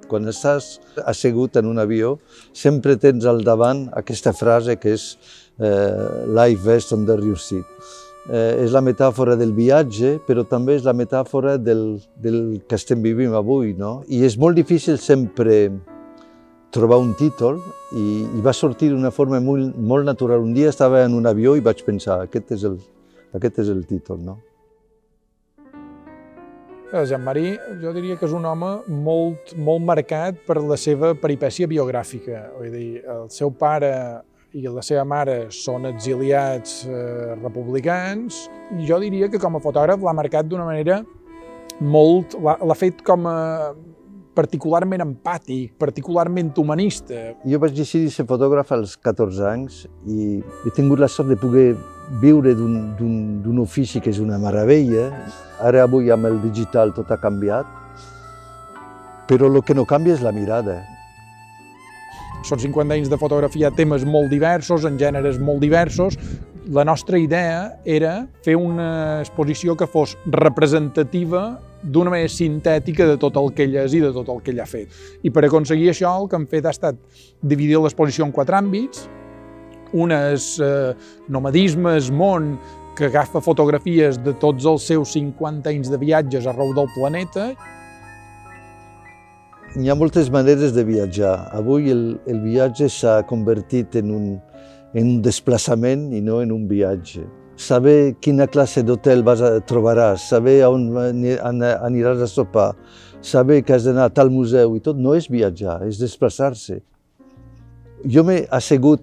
Quan estàs assegut en un avió, sempre tens al davant aquesta frase que és Life vests under your seat. És la metàfora del viatge, però també és la metàfora del que estem vivint avui, no? I és molt difícil sempre trobar un títol i va sortir d'una forma molt natural. Un dia estava en un avió i vaig pensar, aquest és el títol, no? Jean-Marie, jo diria que és un home molt marcat per la seva peripècia biogràfica. Vull dir, el seu pare i la seva mare són exiliats republicans i jo diria que com a fotògraf l'ha marcat d'una manera l'ha fet com a particularment empàtic, particularment humanista. Jo vaig decidir ser fotògraf als 14 anys i he tingut la sort de poder viure d'un ofici que és una meravella. Ara avui amb el digital tot ha canviat, però el que no canvia és la mirada. Són 50 anys de fotografia, temes molt diversos, en gèneres molt diversos. La nostra idea era fer una exposició que fos representativa d'una manera sintètica de tot el que ell és i de tot el que ell ha fet. I per aconseguir això el que hem fet ha estat dividir l'exposició en 4 àmbits. Un és nomadisme, és món, que agafa fotografies de tots els seus 50 anys de viatges arreu del planeta. Hi ha moltes maneres de viatjar. Avui el viatge s'ha convertit en un desplaçament i no en un viatge. Saber quina classe d'hotel trobaràs, saber on aniràs a sopar, saber que has d'anar a tal museu i tot, no és viatjar, és desplaçar-se. Jo m'he assegut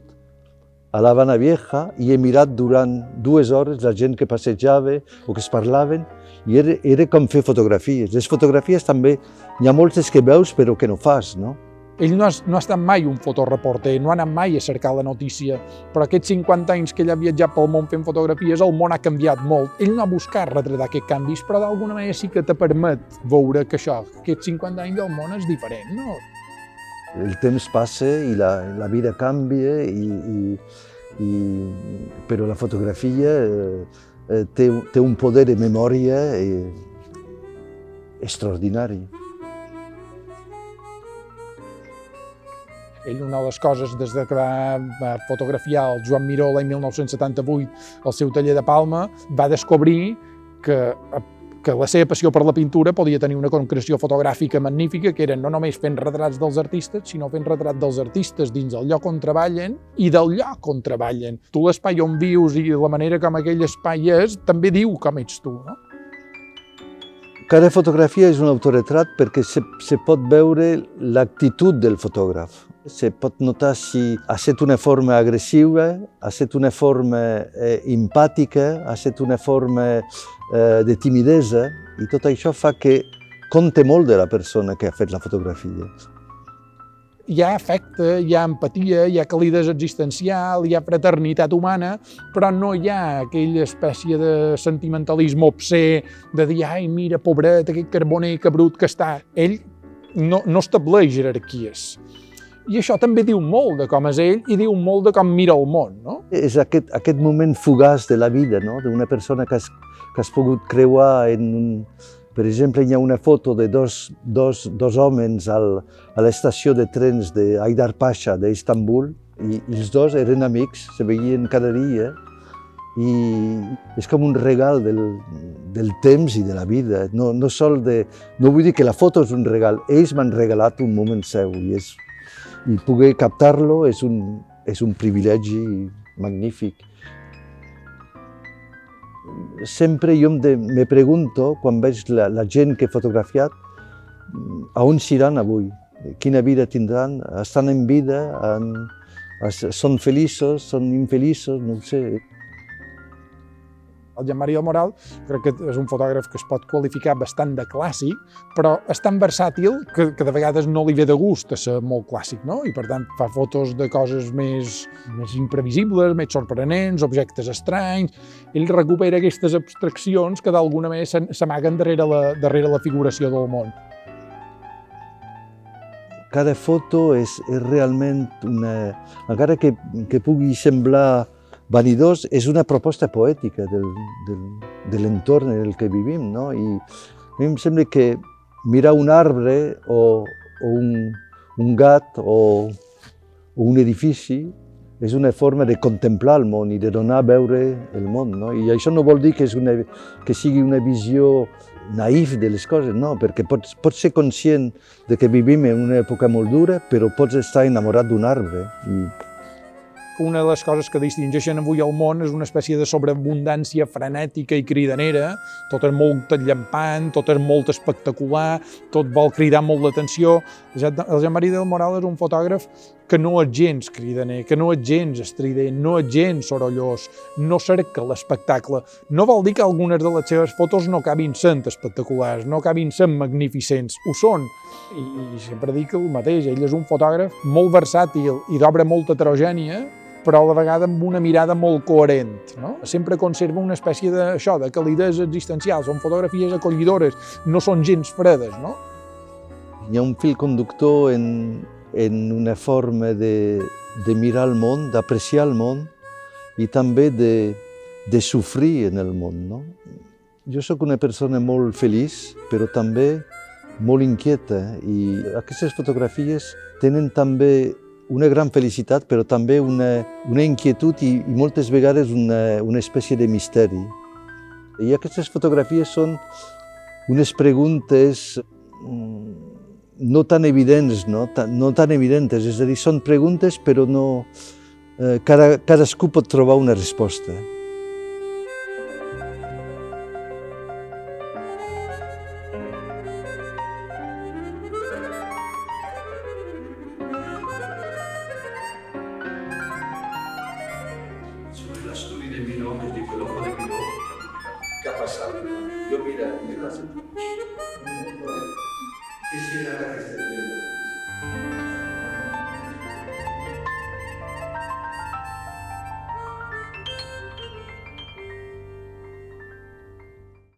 a l'Havana Vieja i he mirat durant 2 hores la gent que passejava o que es parlaven i era com fer fotografies. Les fotografies també, hi ha moltes que veus però que no fas, no? Ell no ha estat mai un fotoreporter, no ha anat mai a cercar la notícia, però aquests 50 anys que ell ha viatjat pel món fent fotografies, el món ha canviat molt. Ell no ha buscat retratar aquests canvis, però d'alguna manera sí que te permet veure que aquests 50 anys del món és diferent, no? El temps passa i la vida canvia, però la fotografia té un poder de memòria extraordinari. Ell, una de les coses, des que va fotografiar el Joan Miró l'any 1978 al seu taller de Palma, va descobrir que la seva passió per la pintura podia tenir una concreció fotogràfica magnífica, que era no només fent retrats dels artistes, sinó fent retrats dels artistes dins el lloc on treballen i del lloc on treballen. Tu l'espai on vius i la manera com aquell espai és, també diu com ets tu, no? Cada fotografia és un autoretrat perquè se pot veure l'actitud del fotògraf. Se pot notar si ha estat una forma agressiva, ha estat una forma empàtica, ha estat una forma de timidesa, i tot això fa que compte molt de la persona que ha fet la fotografia. Hi ha afecte, hi ha empatia, hi ha calidesa existencial, hi ha fraternitat humana, però no hi ha aquella espècie de sentimentalisme obscè, de dir, ai, mira, pobret, aquest carboner, que brut que està. Ell no estableix jerarquies. I això també diu molt de com és ell i diu molt de com mira el món, no? És aquest moment fugaç de la vida, no? D'una persona que has pogut creuar en un... Per exemple, hi ha una foto de dos homes a l'estació de trens d'Aydar Pasha d'Istanbul i els dos eren amics, se veien cada dia i és com un regal del temps i de la vida. No vull dir que la foto és un regal, ells m'han regalat un moment seu i poder captar-lo és un privilegi magnífic. Sempre jo me pregunto, quan veig la gent que he fotografiat, a on iran avui? Quina vida tindran? Estan en vida? Són feliços? Són infeliços? No ho sé. El Jean-Marie del Moral crec que és un fotògraf que es pot qualificar bastant de clàssic, però és tan versàtil que de vegades no li ve de gust a ser molt clàssic, no? I per tant fa fotos de coses més imprevisibles, més sorprenents, objectes estranys. Ell recupera aquestes abstraccions que d'alguna manera s'amaguen darrere la figuració del món. Cada foto és realment una... Encara que pugui semblar vanidós, és una proposta poètica de l'entorn en el que vivim, no? I a mi em sembla que mirar un arbre o un gat o un edifici, és una forma de contemplar el món i de donar a veure el món, no? I això no vol dir que sigui una visió naïf de les coses, no, perquè pots ser conscient de que vivim en una època molt dura, però pots estar enamorat d'un arbre. Una de les coses que distingeixen avui el món és una espècie de sobreabundància frenètica i cridanera, tot és molt llampant, tot és molt espectacular, tot vol cridar molt l'atenció. El Jean-Marie del Moral és un fotògraf que no és gens cridaner, que no és gens estrident, no és gens sorollós, no cerca l'espectacle. No vol dir que algunes de les seves fotos no acabin sent espectaculars, no acabin sent magnificents, ho són. I sempre dic el mateix, ell és un fotògraf molt versàtil i d'obra molt heterogènia, però a la vegada amb una mirada molt coherent, no? Sempre conserva una espècie de calidesa existencial, són fotografies acollidores, no són gens fredes, no? Hi ha un fil conductor en una forma de mirar el món, d'apreciar el món i també de sofrir en el món, no? Jo sóc una persona molt feliç, però també molt inquieta, i aquestes fotografies tenen també una gran felicitat, però també una inquietud i moltes vegades una espècie de misteri. I aquestes fotografies són unes preguntes no tan evidents, no tan evidentes, és a dir, són preguntes però no... Cadascú pot trobar una resposta. L'estudi de Miró, que es diu l'ojo de Miró, què ha passat? Jo, mira, què serà aquesta